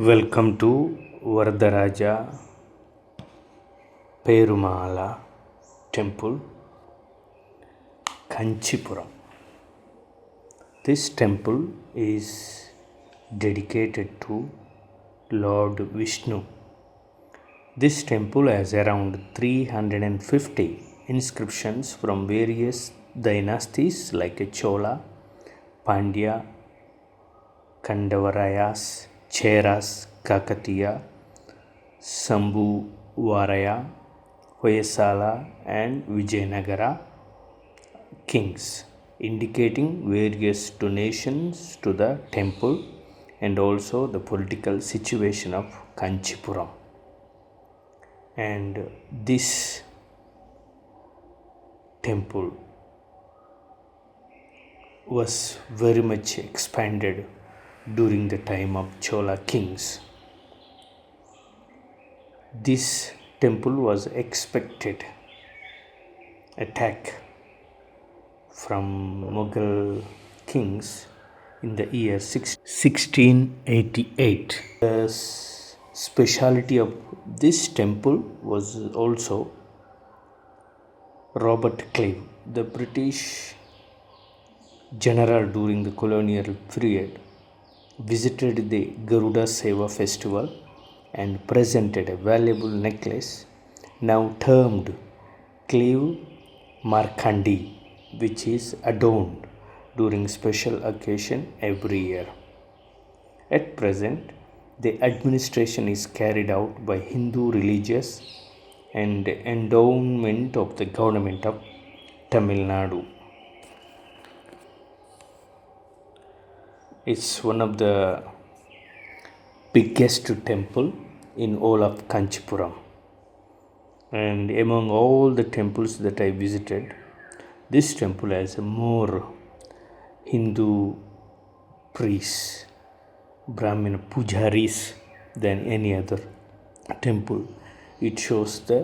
Welcome to Varadaraja Perumal temple, Kanchipuram. This temple is dedicated to Lord Vishnu. This temple has around 350 inscriptions from various dynasties like Chola, Pandya, Kandavarayas, Cheras, Kakatiya, Sambhuvaraya, Hoysala and Vijayanagara kings, indicating various donations to the temple and also the political situation of Kanchipuram. And this temple was very much expanded during the time of Chola kings. This temple was expected attack from Mughal kings in the year 1688. The speciality of this temple was also Robert Clive, the British general during the colonial period, visited the Garuda Seva festival and presented a valuable necklace now termed Clive Markandi, which is adorned during special occasion every year. At present, the administration is carried out by Hindu religious and endowment of the government of Tamil Nadu. It's one of the biggest temple in all of Kanchipuram. And among all the temples that I visited, this temple has more Hindu priests, Brahmina pujaris than any other temple. It shows the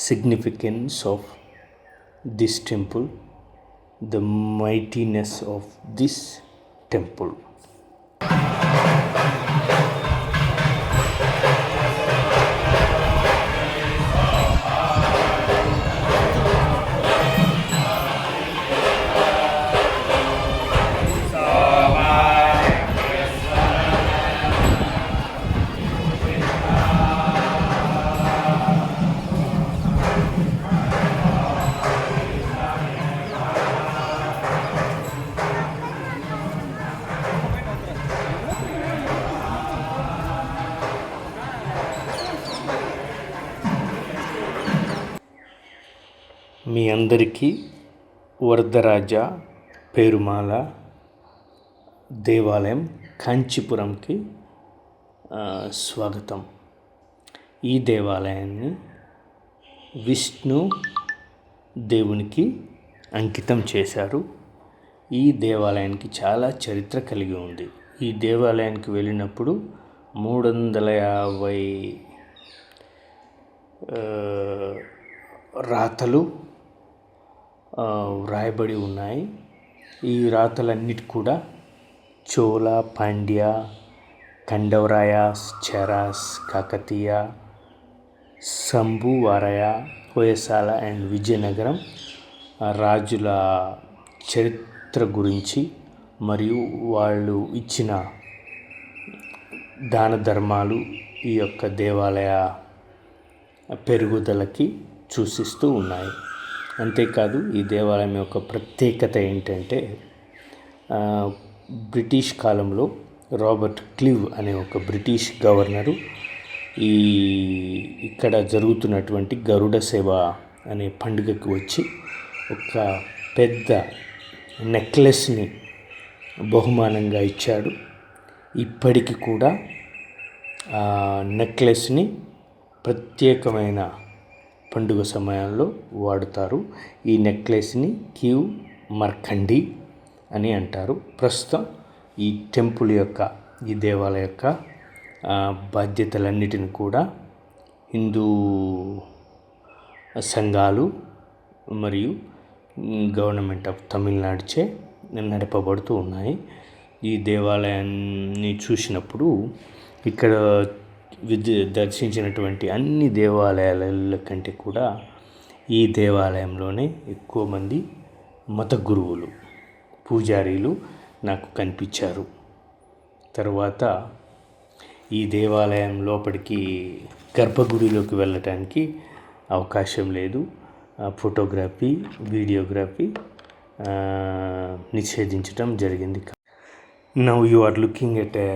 significance of this temple, the mightiness of this temple. మీ అందరికీ వరదరాజ పేరుమాల దేవాలయం కాంచీపురంకి స్వాగతం. ఈ దేవాలయాన్ని విష్ణు దేవునికి అంకితం చేశారు. ఈ దేవాలయానికి చాలా చరిత్ర కలిగి ఉంది. ఈ దేవాలయానికి వెళ్ళినప్పుడు 350 రాతలు వ్రాయబడి ఉన్నాయి. ఈ రాతలన్నిటి కూడా చోళ, పాండ్య, కండవరాయాస్, చెరాస్, కాకతీయ, సంభువారయ, హోయసాల అండ్ విజయనగరం రాజుల చరిత్ర గురించి మరియు వాళ్ళు ఇచ్చిన దాన ధర్మాలు ఈ యొక్క దేవాలయ పెరుగుదలకి సూచిస్తూ ఉన్నాయి. అంతేకాదు ఈ దేవాలయం యొక్క ప్రత్యేకత ఏంటంటే బ్రిటిష్ కాలంలో రాబర్ట్ క్లివ్ అనే ఒక బ్రిటిష్ గవర్నరు ఇక్కడ జరుగుతున్నటువంటి గరుడ సేవ అనే పండుగకు వచ్చి ఒక పెద్ద నెక్లెస్ని బహుమానంగా ఇచ్చాడు. ఇప్పటికి కూడా ఆ నెక్లెస్ని ప్రత్యేకమైన పండుగ సమయంలో వాడుతారు. ఈ నెక్లెస్ని క్లీవ్ మార్కండి అని అంటారు. ప్రస్తుతం ఈ టెంపుల్ యొక్క ఈ దేవాలయ యొక్క బాధ్యతలన్నిటిని కూడా హిందూ సంఘాలు మరియు గవర్నమెంట్ ఆఫ్ తమిళనాడుచే నడపబడుతూ ఉన్నాయి. ఈ దేవాలయాన్ని చూసినప్పుడు ఇక్కడ దర్శించినటువంటి అన్ని దేవాలయాల కంటే కూడా ఈ దేవాలయంలోనే ఎక్కువ మంది మత గురువులు, పూజారీలు నాకు కనిపించారు. తర్వాత ఈ దేవాలయం లోపలికి గర్భగుడిలోకి వెళ్ళటానికి అవకాశం లేదు. ఫోటోగ్రఫీ, వీడియోగ్రఫీ నిషేధించటం జరిగింది. Now you are looking at a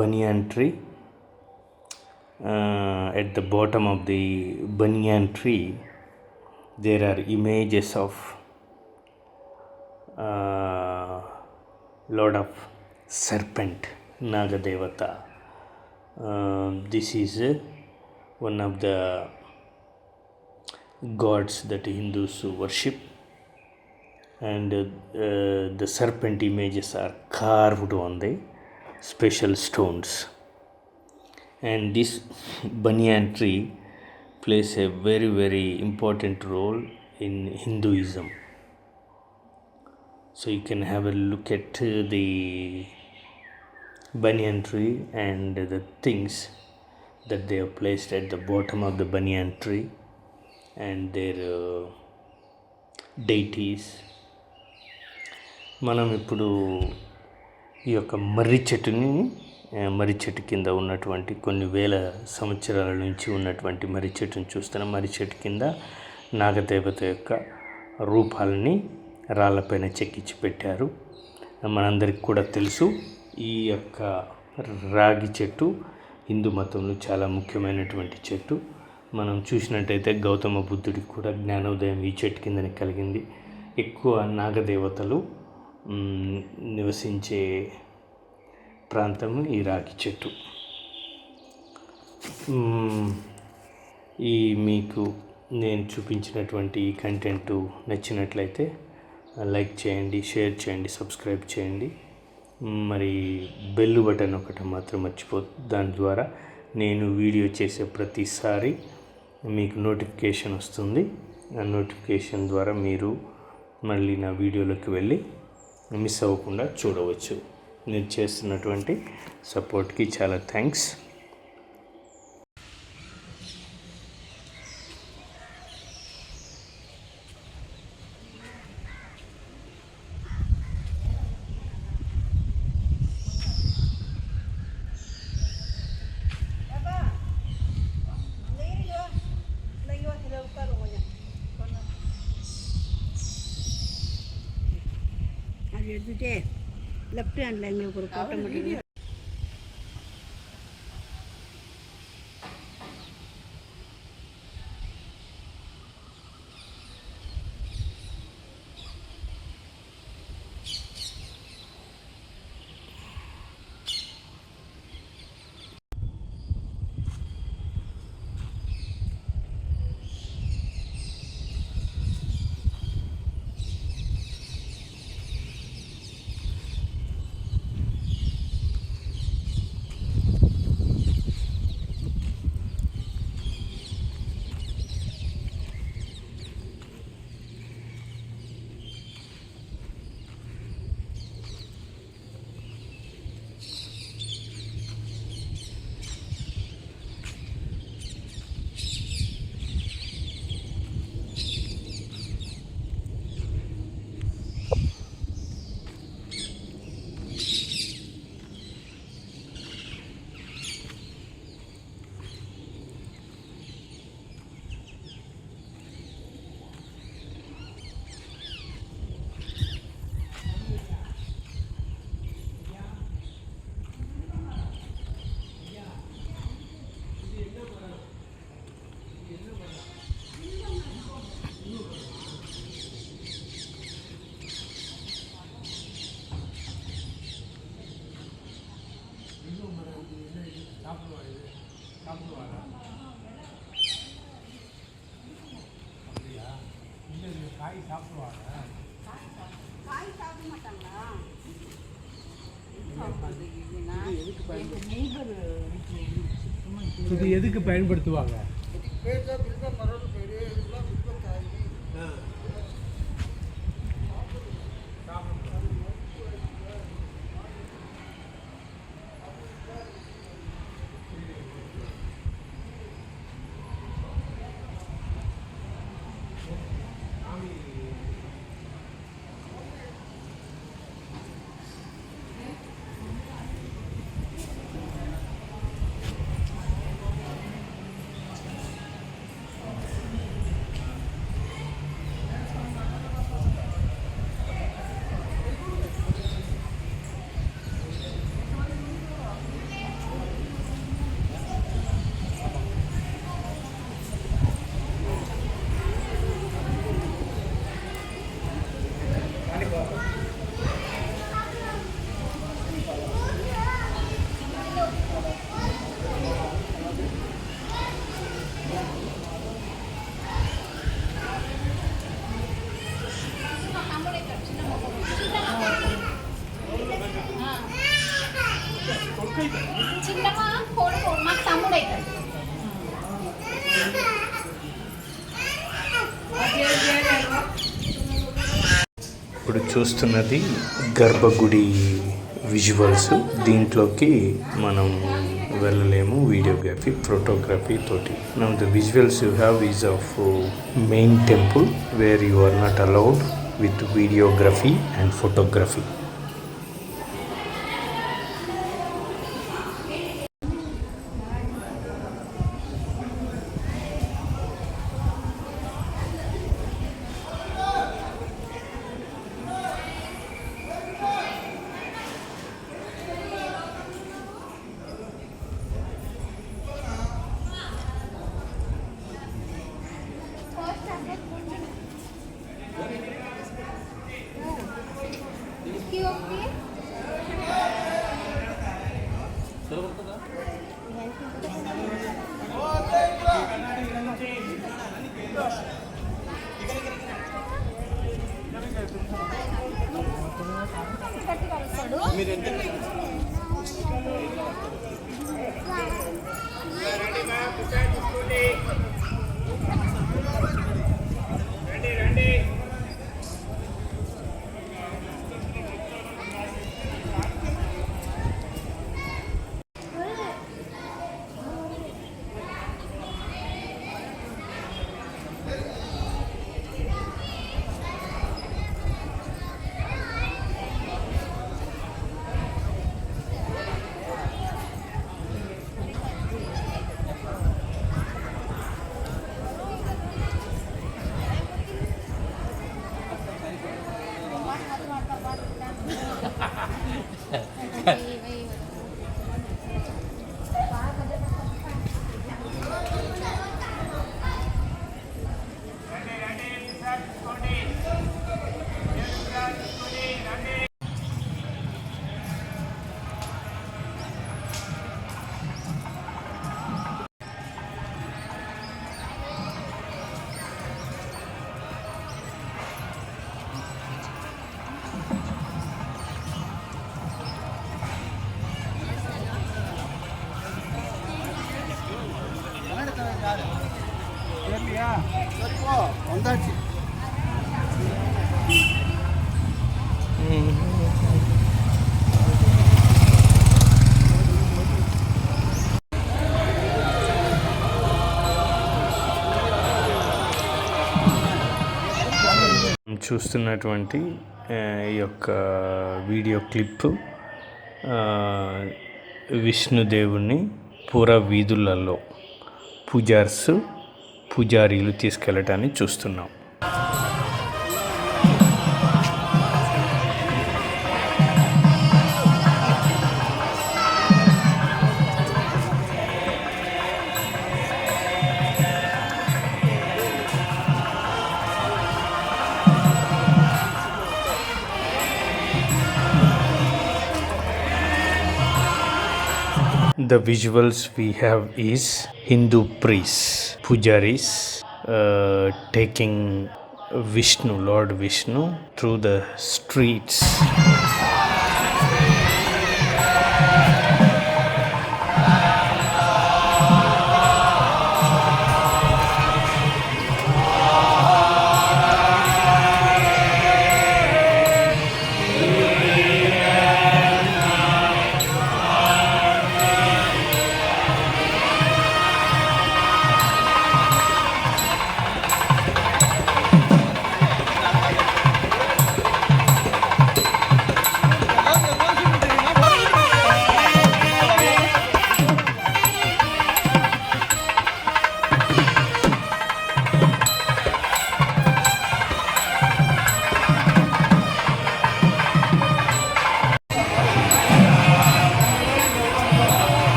banyan tree. At the bottom of the banyan tree there are images of lot of serpent, Nagadevata. This is one of the gods that Hindus worship, and the serpent images are carved on the special stones. And this banyan tree plays a very, very important role in Hinduism. So you can have a look at the banyan tree and the things that they have placed at the bottom of the banyan tree and their deities. మనం ఇప్పుడు ఈ యొక్క మర్రి చెట్టు కింద ఉన్నటువంటి కొన్ని వేల సంవత్సరాల నుంచి ఉన్నటువంటి మర్రి చెట్టును చూస్తున్నాం. మర్రి చెట్టు కింద నాగదేవత యొక్క రూపాలని రాళ్ళపైన చెక్కించి పెట్టారు. మనందరికి కూడా తెలుసు, ఈ యొక్క రాగి చెట్టు హిందూ మతంలో చాలా ముఖ్యమైనటువంటి చెట్టు. మనం చూసినట్టయితే గౌతమ బుద్ధుడికి కూడా జ్ఞానోదయం ఈ చెట్టు కిందనే కలిగింది. ఎక్కువ నాగదేవతలు నివసించే ప్రాంతము ఈ రాగి చెట్టు. ఈ మీకు నేను చూపించినటువంటి ఈ కంటెంట్ నచ్చినట్లయితే లైక్ చేయండి, షేర్ చేయండి, సబ్స్క్రైబ్ చేయండి. మరి బెల్ బటన్ ఒకటి మాత్రం మర్చిపోద్దు. దాని ద్వారా నేను వీడియో చేసే ప్రతిసారి మీకు నోటిఫికేషన్ వస్తుంది. ఆ నోటిఫికేషన్ ద్వారా మీరు మళ్ళీ నా వీడియోలోకి వెళ్ళి మిస్ అవ్వకుండా చూడవచ్చు. నేను చేస్తున్నటువంటి సపోర్ట్కి చాలా థ్యాంక్స్. அது எடுத்துகிட்டே லெஃப்ட் ஹேண்டில் எங்களுக்கு ஒரு கோட்டை மட்டும். காய் சாப்பிடுவாங்க. காய் சாப்பிட மாட்டாங்களா? இது எதுக்கு பயன்படுத்துவாங்க? ఇప్పుడు చూస్తున్నది గర్భగుడి విజువల్స్. దీంట్లోకి మనం వెళ్ళలేము వీడియోగ్రఫీ ఫోటోగ్రఫీ తోటి. Now the visuals you have is of main temple where you are not allowed with videography and photography. చూస్తున్నటువంటి ఈ యొక్క వీడియో క్లిప్ విష్ణుదేవుని పుర వీధులలో పూజారీలు తీసుకెళ్ళటాన్ని చూస్తున్నాం. The visuals we have is Hindu priests, pujaris taking Lord Vishnu through the streets.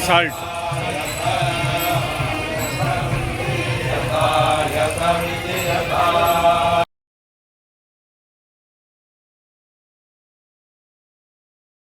salt.